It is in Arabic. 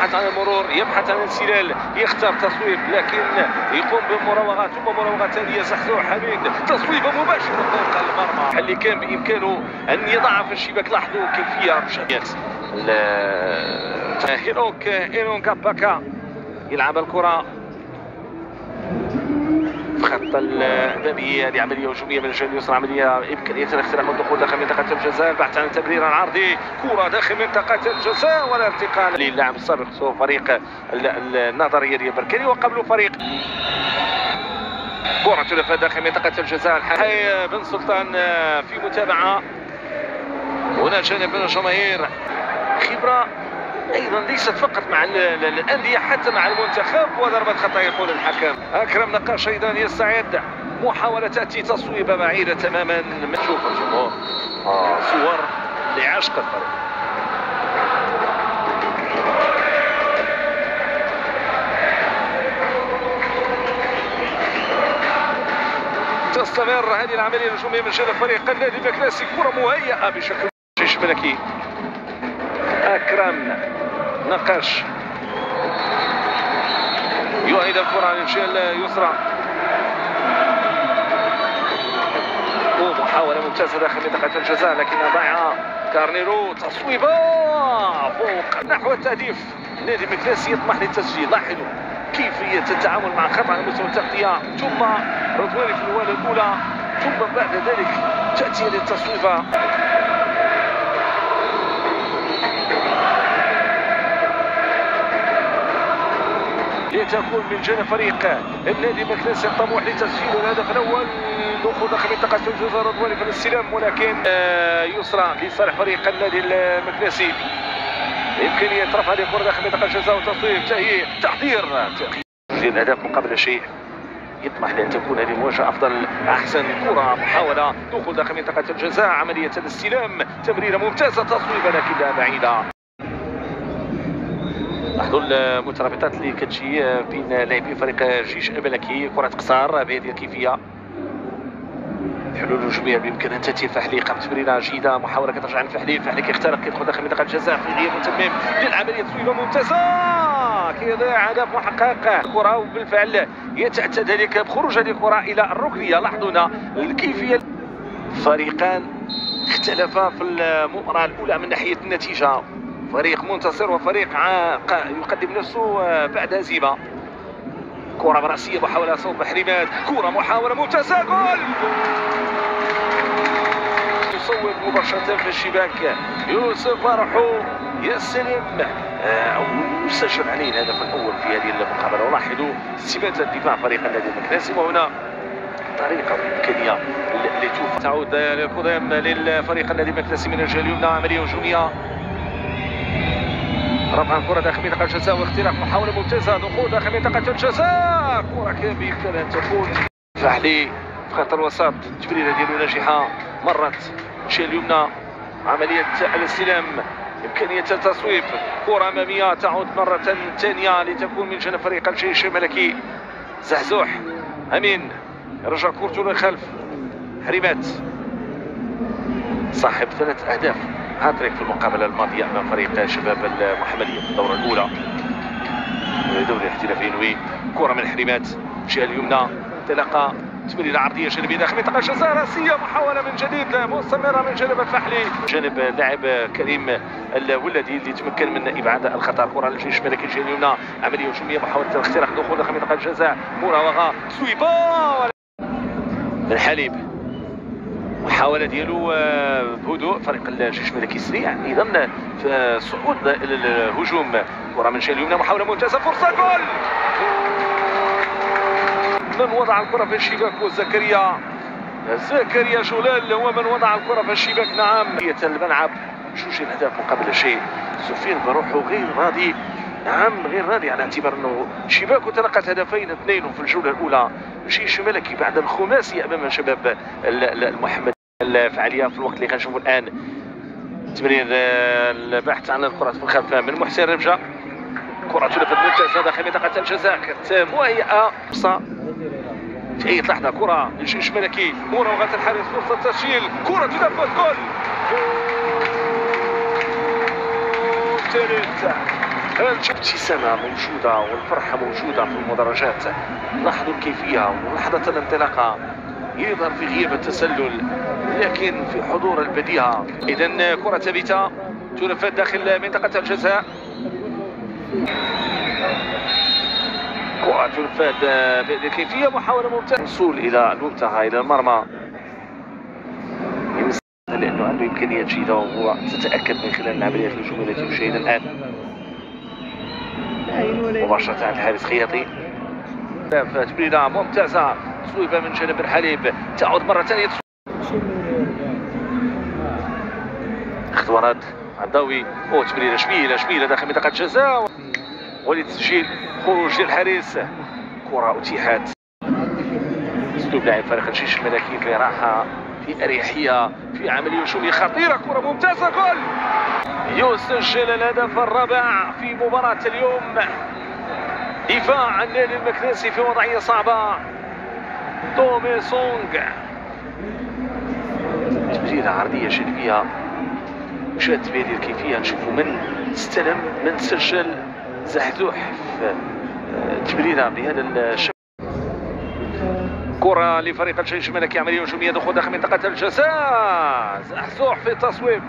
يبحث عن المرور، يبحث عن الانسلال، يختار تصويب لكن يقوم بمراوغات ثم مراوغات ثانيه. زحزوح حميد تصويبه مباشره فوق المرمى اللي كان بامكانه ان يضع في الشباك. لاحظوا كيفيه رشايات هينونغ باكا يلعب الكره في خط الامامي. هذه عمليه هجوميه من الجهه اليسرى، عمليه امكانيه الاختراق والدخول داخل منطقه الجزاء. البحث عن تمرير عرضي، كره داخل منطقه الجزاء والارتقاء للاعب السابق فريق النظريه ديال بركاني وقبله فريق. كره تلف داخل منطقه الجزاء. الحي بن سلطان في متابعه هنا جانب من الجماهير. خبره ايضا ليست فقط مع الانديه حتى مع المنتخب. وضربه خطا يقول الحكم. اكرم نقاش ايضا يستعد، محاوله تاتي تصويبه بعيده تماما. نشوف الجمهور صور لعشق الفريق. تستمر هذه العمليه الهجوميه من جانب فريق النادي المكناسي. كره مهيئه بشكل جيش ملكي. اكرم نقاش يعيد الكره للجهه اليسرى ومحاوله ممتازه داخل منطقه الجزاء لكنها ضايعه. كارنيرو تصويبه فوق نحو التهديف. النادي المكناسي يطمح للتسجيل. لاحظوا كيفيه التعامل مع خطا على مستوى التغطيه، ثم رضواني في الوهله الاولى، ثم بعد ذلك تاتي هذه التصويبه. لتكون من جانب فريق النادي المكناسي الطموح لتسجيل الهدف الاول. دخول داخل منطقه الجزاء، رضواني في الاستلام ولكن يسرى لصالح فريق النادي المكناسي. امكانيه رفع هذه الكره داخل منطقه الجزاء وتصويب تحضير الهدف مقابل شيء. يطمح لان تكون هذه المواجهه افضل احسن. كره محاوله دخول داخل منطقه الجزاء، عمليه الاستلام، تمريره ممتازه، تصويبه لكنها بعيده. لاحظوا المترابطات اللي كتجي بين لاعبي فريق الجيش الملكي. كرة قصار بهذه الكيفية. الحلول الهجومية بإمكان أن تأتي الفحلي. قام تمريرة جيدة، محاولة كترجع عن الفحلي. الفحلي كيخترق كيدخل داخل منطقة الجزاء في غياب متمم للعملية. تصويبة ممتازة كيضيع هدف محقق. الكرة وبالفعل يتأتى ذلك بخروج هذه الكرة إلى الركنية. لاحظوا هنا الكيفية. فريقان اختلفا في المباراة الأولى من ناحية النتيجة. فريق منتصر وفريق يقدم نفسه بعد هزيمه. كره براسيه، محاوله صوب حريمات، كره محاوله ممتازه، جول! يصوب مباشره في الشباك يوسف فرحو. يا سلام، يسجل عليه الهدف الاول في هذه المقابله. ولاحظوا استباده الدفاع فريق النادي المكناسي. وهنا طريقه وامكانيه لتوفى. تعود للقدام للفريق النادي المكناسي من الجهه اليمنى. عمليه هجوميه، رفع الكرة داخل منطقة الجزاء واختراق، محاولة ممتازة، دخول داخل منطقة الجزاء. كرة كان بإمكانها أن تكون فحلي في خط الوسط. التمريرة ديالو ناجحة، مرت الجهة اليمنى، عملية الاستلام، إمكانية التصويب. كرة أمامية تعود مرة ثانية لتكون من جانب فريق الجيش الملكي. زحزوح أمين رجع كورته للخلف. حريمات صاحب 3 أهداف هاتريك في المقابله الماضيه امام فريق شباب المحمديه في الدوره الاولى دوري الاحترافي نوي. كره من حريمات الجهه اليمنى، انطلاقه، تمريره عرضيه جانبيه داخل منطقه الجزاء، راسيه، محاوله من جديد مستمره من جانب الفحلي، جانب اللاعب كريم الولدي اللي تمكن من ابعاد الخطر. كره للجيش الملكي الجهه اليمنى، عمليه هجوميه، محاوله الاختراق، دخول داخل منطقه الجزاء، مراوغه، سويبه الحليب، محاولة ديالو بهدوء. فريق الجيش الملكي سريع ايضا في صعود الى الهجوم. كرة من الجهة اليمنى، محاولة ممتازة، فرصة جول! من وضع الكرة في الشباك هو زكريا جولال هو من وضع الكرة في الشباك. نعم، الملعب 2 أهداف مقابل شيء. سفيان بروحه غير راضي، نعم غير راضي، على اعتبار انه شباكه تلقت 2 في الجولة الأولى. الجيش الملكي بعد الخماسي امام شباب المحمد. الفعاليه في الوقت اللي كنشوفوا الان، تمرير البحث عن الكرات في الخلف من محسن رمجه. كره تلفت ممتازه داخل منطقه الجزاء، كانت مهيئه فرصه في اي لحظه. كره للجيش الملكي، مراوغه الحارس، فرصه تسجيل، كره تلفت، جول! ثالث الابتسامة موجودة والفرحة موجودة في المدرجات. لاحظوا الكيفية ولحظة الانطلاقة يظهر في غياب التسلل لكن في حضور البديهة. إذا كرة ثابتة تنفذ داخل منطقة الجزاء. كرة تنفذ بكيفية محاولة ممتازة الوصول إلى المنتهى إلى المرمى لأنه عنده إمكانيات جيدة وستتأكد من خلال العمليات الهجومية التي نشاهدها الآن. مباشرة عند الحارس خياطي. تمريرة ممتازة تصويبة من جانب الحليب تعود مرة ثانية. اختبارات عداوي تمريرة شميلة داخل منطقة الجزاء ولتسجيل خروج الحارس. كرة أتيحت. اسلوب لاعب فريق الجيش الملكي في راحة في أريحية في عملية هجومية خطيرة. كرة ممتازة جول يسجل الهدف الرابع في مباراة اليوم. دفاع النادي المكناسي في وضعية صعبة. تومي سونغ تمريرة عرضية جانبية جات بهذه الكيفية. نشوفوا من استلم من سجل زحزوح في تمريرة بهذا الشكل. كرة لفريق الجيش الملكي عملية هجومية دخول داخل منطقة الجزاء. زحزوح في التصويب